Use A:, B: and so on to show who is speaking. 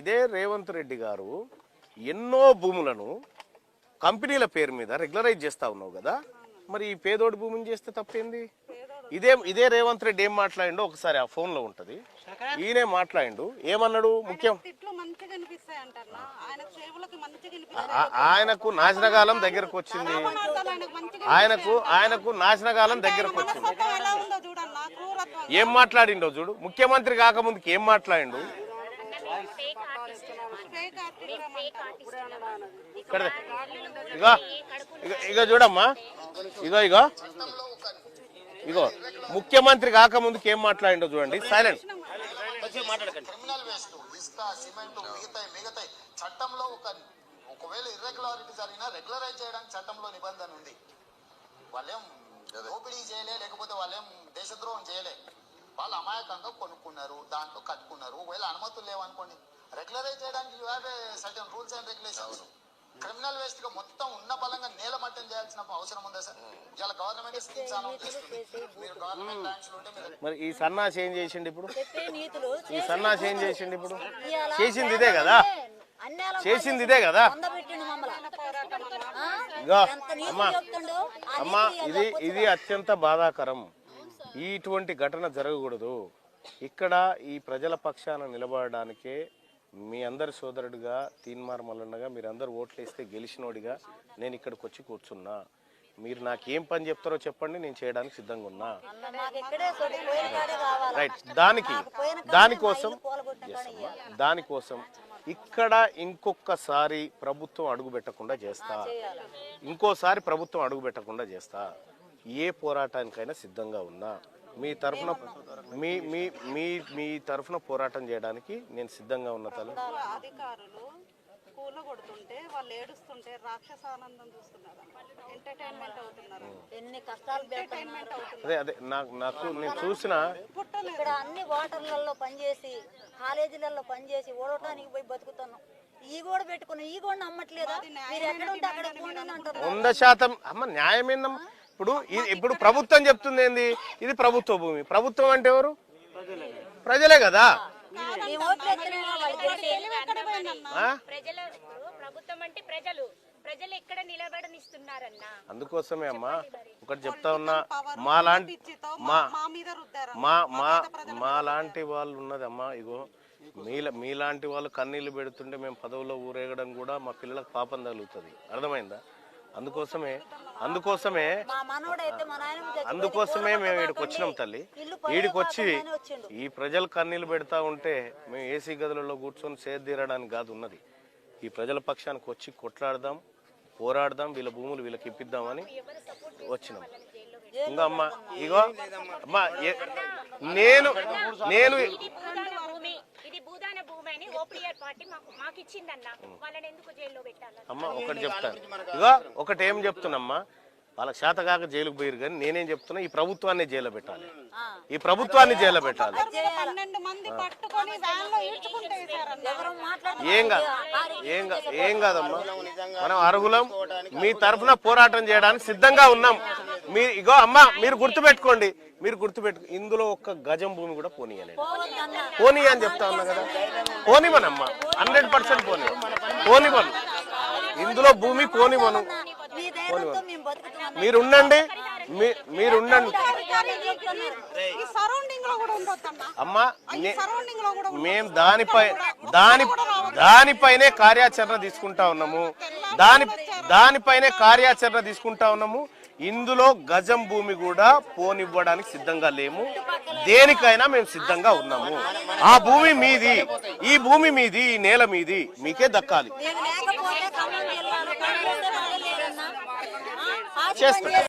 A: ఇదే రేవంత్ రెడ్డి గారు ఎన్నో భూములను కంపెనీల పేరు మీద రెగ్యులరైజ్ చేస్తా ఉన్నావు కదా, మరి ఈ పేదోడి భూమిని చేస్తే తప్పేంది? ఇదే రేవంత్ రెడ్డి ఏం మాట్లాడిండో ఒకసారి ఆ ఫోన్ లో ఉంటది, ఈయనే మాట్లాడిండు. ఏమన్నాడు? ముఖ్యం ఆయనకు నాశనకాలం దగ్గరకు వచ్చింది, ఆయనకు నాశనకాలం దగ్గరకు వచ్చింది. ఏం మాట్లాడిండో చూడు. ముఖ్యమంత్రి కాకముందుకు ఏం మాట్లాడిండు? ఇగో చూడమ్మా, ఇగో ముఖ్యమంత్రి కాకముందుకు ఏం మాట్లాడిండో చూడండి. సైలెంట్.
B: చట్టంలో ఒకవేళ ఇర్రెగ్యులారిటీ జరిగినా రెగ్యులరైజ్ చేయడానికి చట్టంలో నిబంధన ఉంది. వాళ్ళేం దోపిడీ చేయలే, లేకపోతే వాళ్ళేం దేశద్రోహం చేయలే. వాళ్ళు అమాయకంగా కొనుక్కున్నారు, దాంట్లో కట్టుకున్నారు. ఒకవేళ అనుమతులు లేవనుకోండి, రెగ్యులరైజ్ చేయడానికి you have a certain rules and regulations. Criminal waste గా మొత్తం ఉన్న బలంగా నేలమట్టం చేయాల్సిన అవసరం ఉందా సార్? ఇలా గవర్నమెంట్ స్కీమ్స్ అనౌన్స్ చేస్తుంది. మీరు గవర్నమెంట్ బ్యాంక్స్ లో ఉంటే
A: మరి ఈ సన్నాసి ఏం చేసిండు ఇప్పుడు? ఈ సన్నాసి ఏం చేసిండు ఇప్పుడు? చేసింది ఇదే కదా, చేసింది ఇదే కదా. అమ్మా ఇది అత్యంత బాధాకరం. ఇటువంటి ఘటన జరగకూడదు. ఇక్కడ ఈ ప్రజల పక్షాన నిలబడడానికే మీ అందరి సోదరుడిగా తీన్మార్ మల్లన్నగా మీరందరూ ఓట్లేస్తే గెలిచినోడిగా నేను ఇక్కడికి వచ్చి కూర్చున్నా. మీరు నాకేం పని చెప్తారో చెప్పండి, నేను చేయడానికి సిద్ధంగా ఉన్నా. రైట్. దానికోసం ఇక్కడ ఇంకొకసారి ప్రభుత్వం అడుగు పెట్టకుండా చేస్తా, ఇంకోసారి ప్రభుత్వం అడుగు పెట్టకుండా చేస్తా. ఏ పోరాటానికైనా సిద్ధంగా ఉన్నా. మీ తరఫున పోరాటం చేయడానికి నేను సిద్ధంగా ఉన్న తల్లి.
C: అధికారులు కూల కొడుతుంటే వాళ్ళు ఏడుస్తుంటే రాక్షసానందం చూస్తున్నారు, ఎంటర్టైన్మెంట్ అవుతున్నారు. ఎన్ని కష్టాలు
A: అదే నాకు నేను చూసిన
D: ఇక్కడ అన్ని వాటర్లలో పనిచేసి కాలేజీలలో పనిచేసి ఓడటానికి పోయి బతుకుతున్నాం. ఈ కూడా పెట్టుకున్నాం, ఈ కూడా నమ్మట్లేదా? మీరు ఎక్కడ ఉంటే అక్కడ
A: 100% అమ్మ న్యాయమేందమ్మా. ఇప్పుడు ప్రభుత్వం చెప్తుంది ఏంది? ఇది ప్రభుత్వ భూమి. ప్రభుత్వం అంటే ఎవరు? ప్రజలే కదా. అందుకోసమే అమ్మా ఒకటి చెప్తా ఉన్నా, మా లాంటి వాళ్ళు ఉన్నదమ్మా. ఇగో మీలాంటి వాళ్ళు కన్నీళ్లు పెడుతుంటే మేము పదవులో ఊరేగడం కూడా మా పిల్లలకు పాపం తగులుతుంది. అర్థమైందా? అందుకోసమే మేము ఈడికి వచ్చినాం తల్లి. ఈడికి వచ్చి ఈ ప్రజలు కన్నీళ్ళు పెడతా ఉంటే మేము ఏసీ గదులలో కూర్చొని సేద్దీరడానికి కాదు ఉన్నది. ఈ ప్రజల పక్షానికి వచ్చి కొట్లాడదాం, పోరాడదాం, వీళ్ళ భూములు వీళ్ళకి ఇప్పిద్దామని వచ్చినాం. ఇంకా అమ్మా ఇగో అమ్మా నేను అమ్మ ఒకటి చెప్తాను. ఇగో ఒకటి ఏం చెప్తున్నమ్మా, వాళ్ళకి శాత కాక జైలుకు పోయారు కానీ నేనేం చెప్తున్నా, ఈ ప్రభుత్వాన్ని జైల్లో పెట్టాలి, ఈ ప్రభుత్వాన్ని జైల్లో పెట్టాలి. ఏం కాదమ్మా, మనం అర్హులం. మీ తరఫున పోరాటం చేయడానికి సిద్ధంగా ఉన్నాం. ఇగో అమ్మా మీరు గుర్తుపెట్టుకోండి, ఇందులో ఒక్క గజం భూమి కూడా పోనీ అని చెప్తా ఉన్నా కదా. పోనివనమ్మా, 100% పోనివను. ఇందులో భూమి పోనివను. మీరుండండి అమ్మా. మేము దానిపైనే కార్యాచరణ తీసుకుంటా ఉన్నాము. ఇందులో గజం భూమి కూడా పోనివ్వడానికి సిద్ధంగా లేము. దేనికైనా మేము సిద్ధంగా ఉన్నాము. ఆ భూమి మీది, ఈ భూమి మీది, ఈ నేల మీది, మీకే దక్కాలి. చేస్తా.